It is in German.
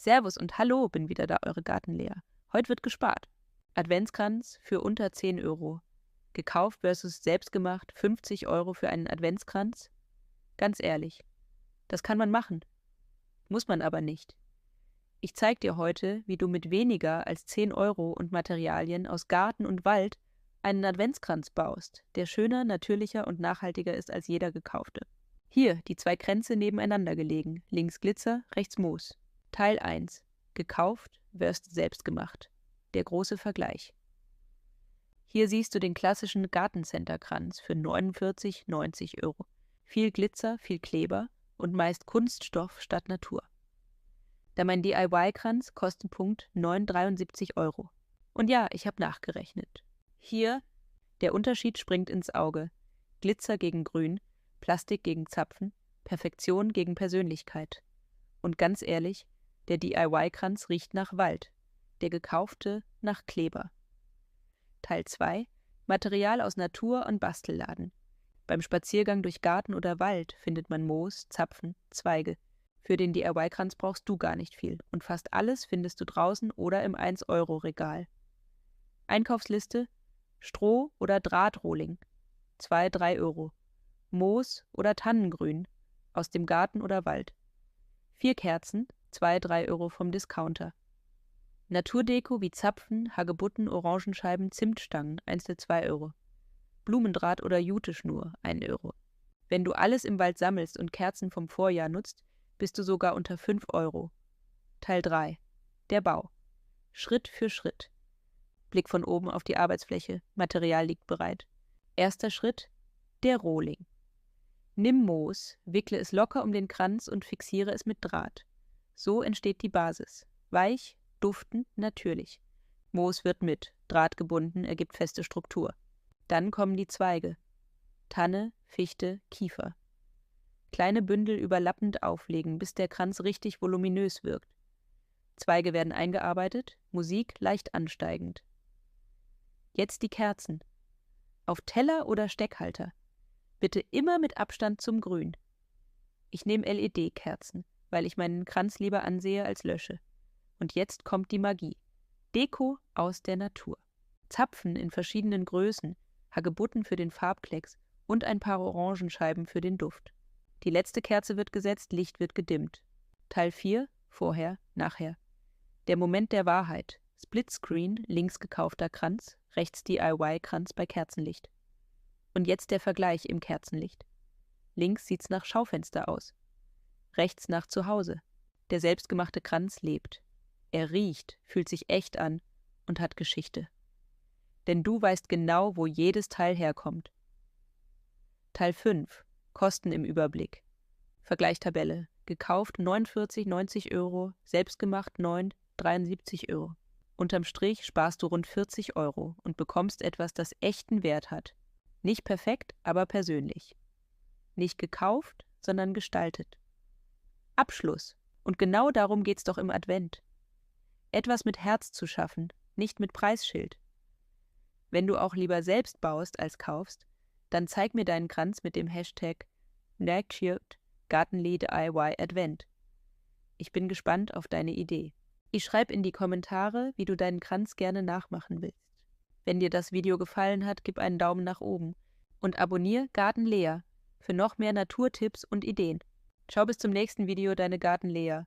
Servus und hallo, bin wieder da, eure Gartenlea. Heute wird gespart. Adventskranz für unter 10 Euro. Gekauft versus selbstgemacht 50 Euro für einen Adventskranz? Ganz ehrlich, das kann man machen. Muss man aber nicht. Ich zeig dir heute, wie du mit weniger als 10 Euro und Materialien aus Garten und Wald einen Adventskranz baust, der schöner, natürlicher und nachhaltiger ist als jeder gekaufte. Hier die 2 Kränze nebeneinander gelegen, links Glitzer, rechts Moos. Teil 1. Gekauft versus selbstgemacht. Der große Vergleich. Hier siehst du den klassischen Gartencenter-Kranz für 49,90 Euro. Viel Glitzer, viel Kleber und meist Kunststoff statt Natur. Da mein DIY-Kranz Kostenpunkt 9,73 Euro. Und ja, ich habe nachgerechnet. Hier, der Unterschied springt ins Auge. Glitzer gegen Grün, Plastik gegen Zapfen, Perfektion gegen Persönlichkeit. Und ganz ehrlich, der DIY-Kranz riecht nach Wald, der gekaufte nach Kleber. Teil 2. Material aus Natur- und Bastelladen. Beim Spaziergang durch Garten oder Wald findet man Moos, Zapfen, Zweige. Für den DIY-Kranz brauchst du gar nicht viel und fast alles findest du draußen oder im 1-Euro-Regal. Einkaufsliste: Stroh oder Drahtrohling, 2-3 Euro. Moos oder Tannengrün, aus dem Garten oder Wald. 4 Kerzen, 2-3 Euro vom Discounter. Naturdeko wie Zapfen, Hagebutten, Orangenscheiben, Zimtstangen, einzeln 2 Euro. Blumendraht oder Juteschnur, 1 Euro. Wenn du alles im Wald sammelst und Kerzen vom Vorjahr nutzt, bist du sogar unter 5 Euro. Teil 3. Der Bau. Schritt für Schritt. Blick von oben auf die Arbeitsfläche, Material liegt bereit. Erster Schritt: der Rohling. Nimm Moos, wickle es locker um den Kranz und fixiere es mit Draht. So entsteht die Basis. Weich, duftend, natürlich. Moos wird mit, Draht gebunden, ergibt feste Struktur. Dann kommen die Zweige. Tanne, Fichte, Kiefer. Kleine Bündel überlappend auflegen, bis der Kranz richtig voluminös wirkt. Zweige werden eingearbeitet, Musik leicht ansteigend. Jetzt die Kerzen. Auf Teller oder Steckhalter. Bitte immer mit Abstand zum Grün. Ich nehme LED-Kerzen, weil ich meinen Kranz lieber ansehe als lösche. Und jetzt kommt die Magie. Deko aus der Natur. Zapfen in verschiedenen Größen, Hagebutten für den Farbklecks und ein paar Orangenscheiben für den Duft. Die letzte Kerze wird gesetzt, Licht wird gedimmt. Teil 4, vorher, nachher. Der Moment der Wahrheit. Splitscreen, links gekaufter Kranz, rechts DIY-Kranz bei Kerzenlicht. Und jetzt der Vergleich im Kerzenlicht. Links sieht's nach Schaufenster aus. Rechts nach Zuhause. Der selbstgemachte Kranz lebt. Er riecht, fühlt sich echt an und hat Geschichte. Denn du weißt genau, wo jedes Teil herkommt. Teil 5. Kosten im Überblick. Vergleichstabelle. Gekauft 49,90 Euro, selbstgemacht 9,73 Euro. Unterm Strich sparst du rund 40 Euro und bekommst etwas, das echten Wert hat. Nicht perfekt, aber persönlich. Nicht gekauft, sondern gestaltet. Abschluss. Und genau darum geht's doch im Advent. Etwas mit Herz zu schaffen, nicht mit Preisschild. Wenn du auch lieber selbst baust als kaufst, dann zeig mir deinen Kranz mit dem Hashtag #GartenleDIYAdvent. Ich bin gespannt auf deine Idee. Ich schreibe in die Kommentare, wie du deinen Kranz gerne nachmachen willst. Wenn dir das Video gefallen hat, gib einen Daumen nach oben und abonniere Gartenlea für noch mehr Naturtipps und Ideen. Schau bis zum nächsten Video, deine Gartenlea.